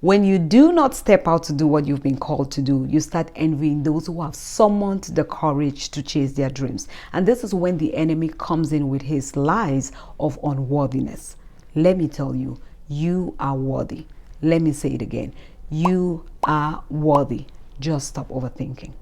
When you do not step out to do what you've been called to do, you start envying those who have summoned the courage to chase their dreams. And this is when the enemy comes in with his lies of unworthiness. Let me tell you, you are worthy. Let me say it again. You are worthy. Just stop overthinking.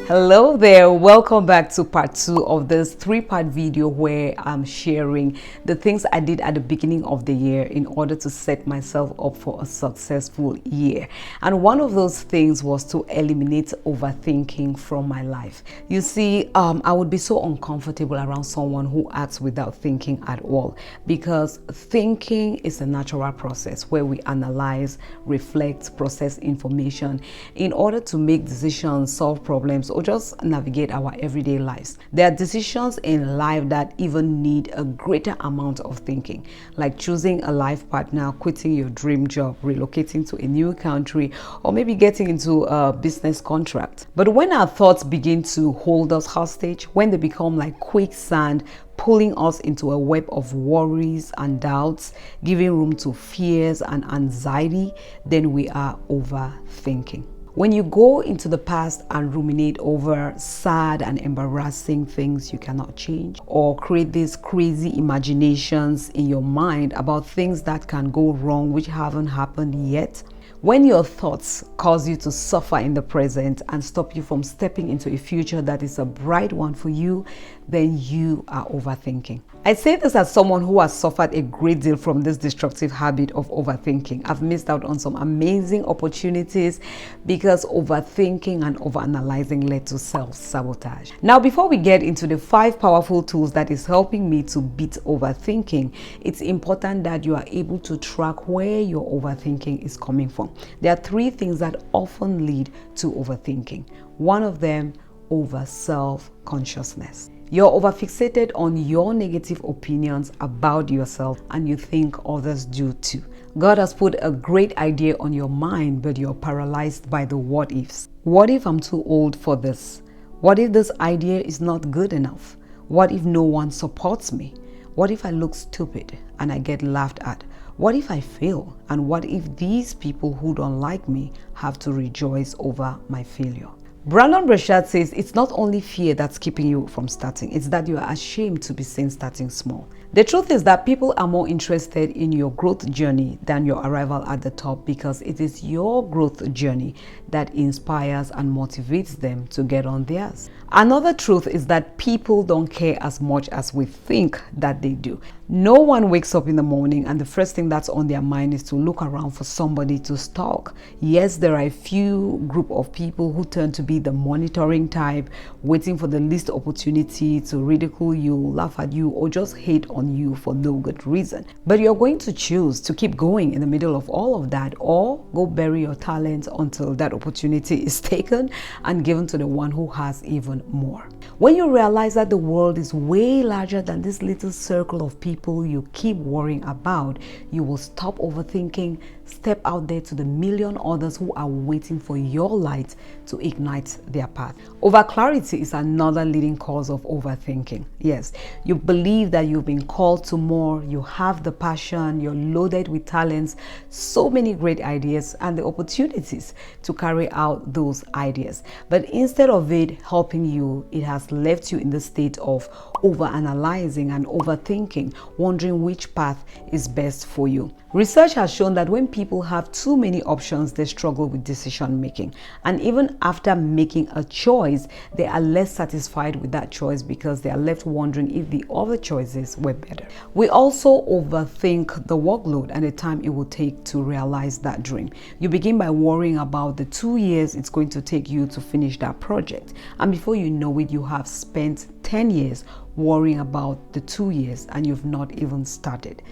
Hello there, welcome back to part 2 of this 3-part video where I'm sharing the things I did at the beginning of the year in order to set myself up for a successful year. And one of those things was to eliminate overthinking from my life. You see, I would be so uncomfortable around someone who acts without thinking at all, because thinking is a natural process where we analyze, reflect, process information in order to make decisions, solve problems, or just navigate our everyday lives. There are decisions in life that even need a greater amount of thinking, like choosing a life partner, quitting your dream job, relocating to a new country, or maybe getting into a business contract. But when our thoughts begin to hold us hostage, when they become like quicksand, pulling us into a web of worries and doubts, giving room to fears and anxiety, then we are overthinking. When you go into the past and ruminate over sad and embarrassing things you cannot change, or create these crazy imaginations in your mind about things that can go wrong which haven't happened yet, when your thoughts cause you to suffer in the present and stop you from stepping into a future that is a bright one for you, then you are overthinking. I say this as someone who has suffered a great deal from this destructive habit of overthinking. I've missed out on some amazing opportunities because overthinking and overanalyzing led to self-sabotage. Now, before we get into the 5 powerful tools that is helping me to beat overthinking, it's important that you are able to track where your overthinking is coming from. There are 3 things that often lead to overthinking. One of them, over self-consciousness. You're overfixated on your negative opinions about yourself, and you think others do too. God has put a great idea on your mind, but you're paralyzed by the what ifs. What if I'm too old for this? What if this idea is not good enough? What if no one supports me? What if I look stupid and I get laughed at? What if I fail? And what if these people who don't like me have to rejoice over my failure? Brandon Burchard says it's not only fear that's keeping you from starting, it's that you are ashamed to be seen starting small. The truth is that people are more interested in your growth journey than your arrival at the top, because it is your growth journey that inspires and motivates them to get on theirs. Another truth is that people don't care as much as we think that they do. No one wakes up in the morning and the first thing that's on their mind is to look around for somebody to stalk. Yes, there are a few group of people who turn to be the monitoring type, waiting for the least opportunity to ridicule you, laugh at you, or just hate on you for no good reason. But you're going to choose to keep going in the middle of all of that, or go bury your talent until that opportunity is taken and given to the one who has even more. When you realize that the world is way larger than this little circle of people you keep worrying about, you will stop overthinking, step out there to the million others who are waiting for your light to ignite their path. Overclarity is another leading cause of overthinking. Yes, you believe that you've been called to more, you have the passion, you're loaded with talents, so many great ideas and the opportunities to carry out those ideas. But instead of it helping you, it has left you in the state of overanalyzing and overthinking, wondering which path is best for you. Research has shown that when people have too many options, they struggle with decision making. And even after making a choice, they are less satisfied with that choice because they are left wondering if the other choices were better. We also overthink the workload and the time it will take to realize that dream. You begin by worrying about the 2 years it's going to take you to finish that project. And before you know it, you have spent 10 years worrying about the 2 years and you've not even started.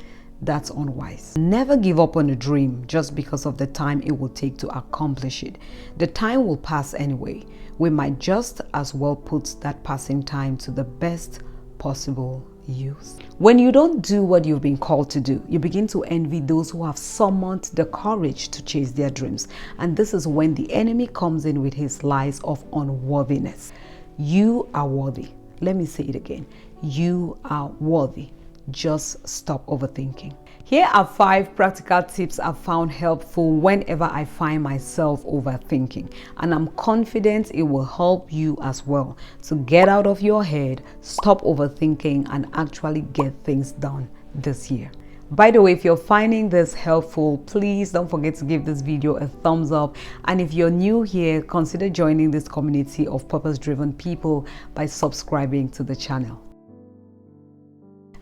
That's unwise. Never give up on a dream just because of the time it will take to accomplish it. The time will pass anyway. We might just as well put that passing time to the best possible use. When you don't do what you've been called to do, you begin to envy those who have summoned the courage to chase their dreams. And this is when the enemy comes in with his lies of unworthiness. You are worthy. Let me say it again. You are worthy. Just stop overthinking. Here are 5 practical tips I've found helpful whenever I find myself overthinking, and I'm confident it will help you as well to get out of your head, stop overthinking, and actually get things done this year. By the way, if you're finding this helpful, please don't forget to give this video a thumbs up. And if you're new here, consider joining this community of purpose-driven people by subscribing to the channel.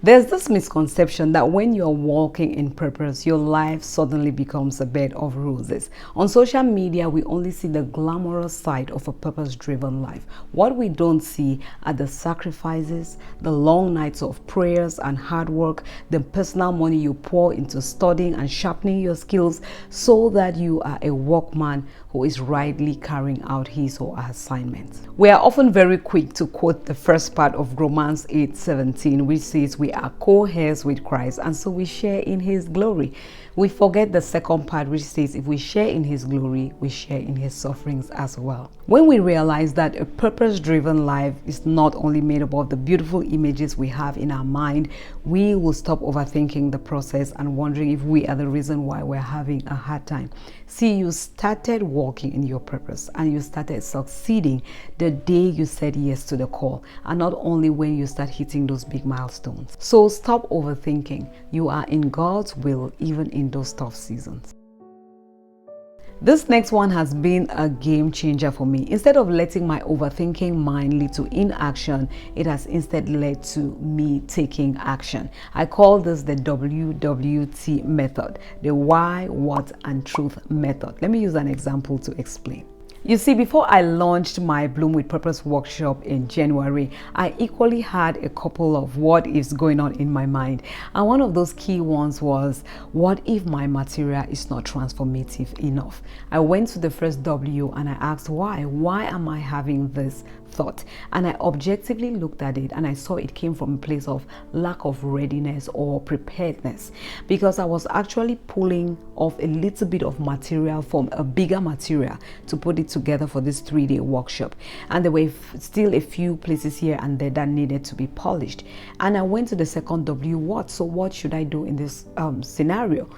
There's this misconception that when you're walking in purpose, your life suddenly becomes a bed of roses. On social media, we only see the glamorous side of a purpose-driven life. What we don't see are the sacrifices, the long nights of prayers and hard work, the personal money you pour into studying and sharpening your skills so that you are a workman who is rightly carrying out his or her assignment. We are often very quick to quote the first part of Romans 8:17, which says we are co-heirs with Christ, and so we share in his glory. We forget the second part, which says if we share in his glory, we share in his sufferings as well. When we realize that a purpose-driven life is not only made up of the beautiful images we have in our mind, we will stop overthinking the process and wondering if we are the reason why we're having a hard time. See, you started walking in your purpose and you started succeeding the day you said yes to the call, and not only when you start hitting those big milestones. So stop overthinking. You are in God's will even in those tough seasons. This next one has been a game changer for me. Instead of letting my overthinking mind lead to inaction, it has instead led to me taking action. I call this the WWT method, the why, what, and truth method. Let me use an example to explain. You see, before I launched my Bloom with Purpose workshop in January, I equally had a couple of what ifs going on in my mind. And one of those key ones was, what if my material is not transformative enough? I went to the first W and I asked why. Why am I having this thought? And I objectively looked at it and I saw it came from a place of lack of readiness or preparedness, because I was actually pulling off a little bit of material from a bigger material to put it together for this 3-day workshop, and there were still a few places here and there that needed to be polished. And I went to the second W, what? So what should I do in this scenario?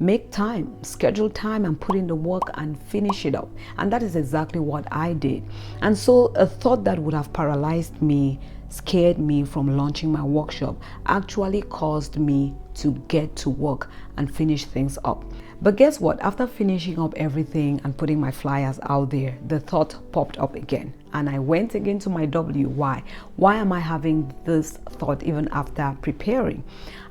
Make time, schedule time, and put in the work and finish it up. And that is exactly what I did. And so a thought that would have paralyzed me, scared me from launching my workshop, actually caused me to get to work and finish things up. But guess what? After finishing up everything and putting my flyers out there, the thought popped up again. And I went again to my W. Why? Why am I having this thought even after preparing?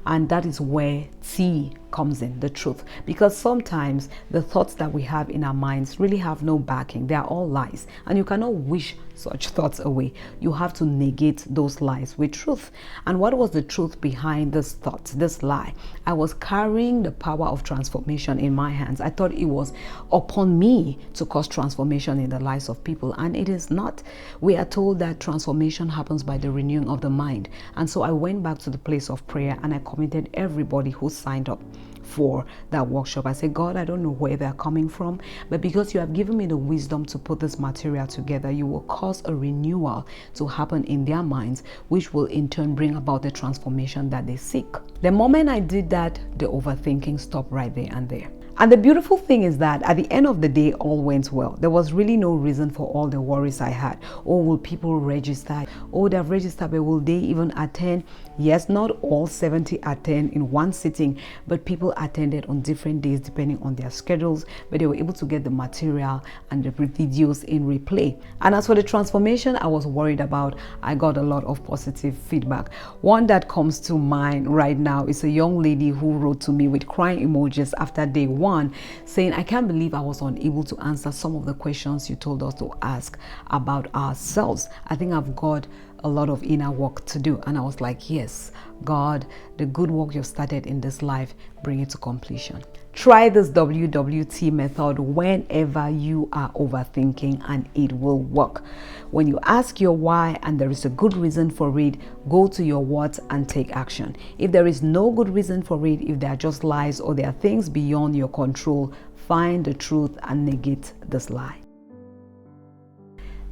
And that is where T comes in, the truth. Because sometimes the thoughts that we have in our minds really have no backing. They are all lies. And you cannot wish such thoughts away. You have to negate those lies with truth. And what was the truth behind this thought, this lie? I was carrying the power of transformation in my hands. I thought it was upon me to cause transformation in the lives of people, and it is not. We are told that transformation happens by the renewing of the mind. And so I went back to the place of prayer and I committed everybody who signed up for that workshop. I said, God, I don't know where they're coming from, but because you have given me the wisdom to put this material together, you will cause a renewal to happen in their minds, which will in turn bring about the transformation that they seek. The moment I did that, the overthinking stopped right there and there. And the beautiful thing is that at the end of the day, all went well. There was really no reason for all the worries I had. Oh, will people register? Oh, they've registered, but will they even attend? Yes, not all 70 attend in one sitting, but people attended on different days depending on their schedules, but they were able to get the material and the videos in replay. And as for the transformation I was worried about, I got a lot of positive feedback. One that comes to mind right now is a young lady who wrote to me with crying emojis after day 1, saying, I can't believe I was unable to answer some of the questions you told us to ask about ourselves. I think I've got a lot of inner work to do. And I was like, yes, God, the good work you've started in this life, bring it to completion. Try this WWT method whenever you are overthinking, and it will work. When you ask your why and there is a good reason for it, go to your what and take action. If there is no good reason for it, if they are just lies or there are things beyond your control, find the truth and negate this lie.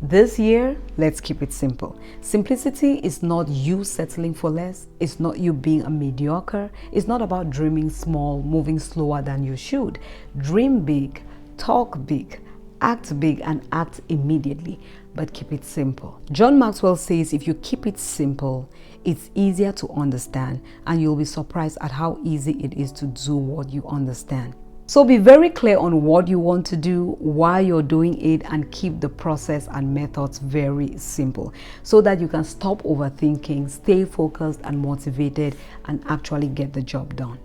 This year, let's keep it simple. Simplicity is not you settling for less. It's not you being a mediocre. It's not about dreaming small, moving slower than you should. Dream big, talk big, act big, and act immediately, but keep it simple. John Maxwell says if you keep it simple, it's easier to understand, and you'll be surprised at how easy it is to do what you understand. So be very clear on what you want to do, why you're doing it, and keep the process and methods very simple so that you can stop overthinking, stay focused and motivated, and actually get the job done.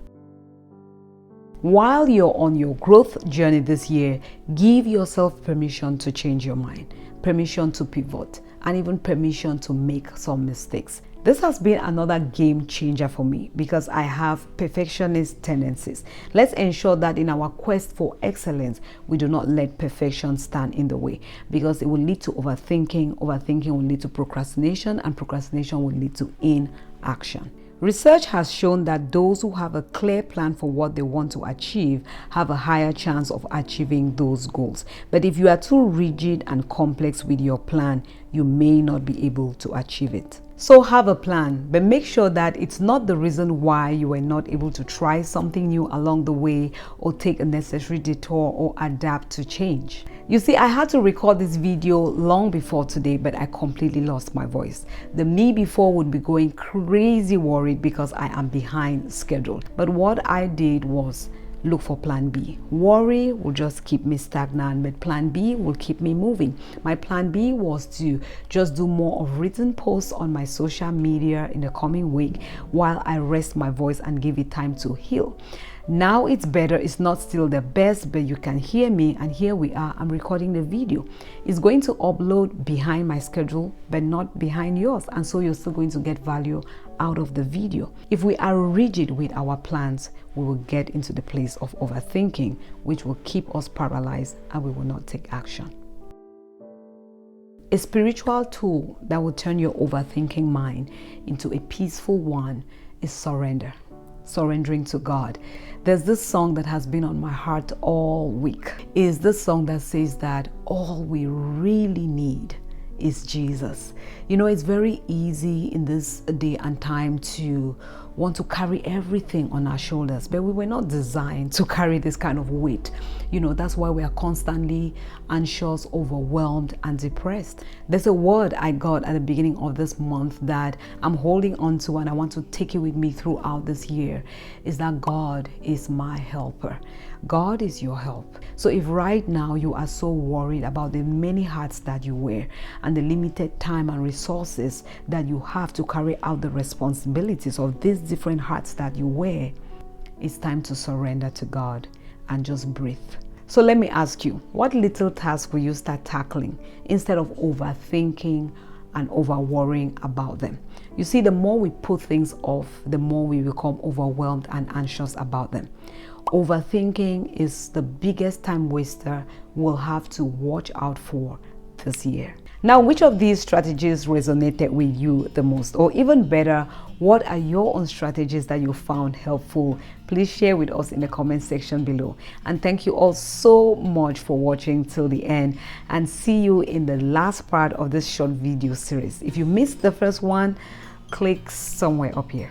While you're on your growth journey this year, give yourself permission to change your mind, permission to pivot, and even permission to make some mistakes. This has been another game changer for me because I have perfectionist tendencies. Let's ensure that in our quest for excellence, we do not let perfection stand in the way, because it will lead to overthinking. Overthinking will lead to procrastination, and procrastination will lead to inaction. Research has shown that those who have a clear plan for what they want to achieve have a higher chance of achieving those goals. But if you are too rigid and complex with your plan, you may not be able to achieve it. So have a plan, but make sure that it's not the reason why you were not able to try something new along the way, or take a necessary detour, or adapt to change. You see, I had to record this video long before today, but I completely lost my voice. The me before would be going crazy worried because I am behind schedule. But what I did was look for plan B. Worry will just keep me stagnant, but plan B will keep me moving. My plan B was to just do more of written posts on my social media in the coming week while I rest my voice and give it time to heal. Now it's better. It's not still the best, but you can hear me, and here we are. I'm recording the video. It's going to upload behind my schedule, but not behind yours, and so you're still going to get value out of the video. If we are rigid with our plans, we will get into the place of overthinking, which will keep us paralyzed, and we will not take action. A spiritual tool that will turn your overthinking mind into a peaceful one is surrender. Surrendering to God. There's this song that has been on my heart all week. Is this song that says that all we really need is Jesus. You know, it's very easy in this day and time to want to carry everything on our shoulders, but we were not designed to carry this kind of weight. You know, that's why we are constantly anxious, overwhelmed, and depressed. There's a word I got at the beginning of this month that I'm holding on to, and I want to take it with me throughout this year, is that God is my helper. God is your help. So if right now you are so worried about the many hats that you wear and the limited time and resources that you have to carry out the responsibilities of these different hats that you wear, it's time to surrender to God and just breathe. So let me ask you, what little task will you start tackling instead of overthinking and over worrying about them? You see, the more we put things off, the more we become overwhelmed and anxious about them. Overthinking is the biggest time waster we'll have to watch out for this year. Now, which of these strategies resonated with you the most? Or even better, what are your own strategies that you found helpful? Please share with us in the comment section below. And thank you all so much for watching till the end, and see you in the last part of this short video series. If you missed the first one, click somewhere up here.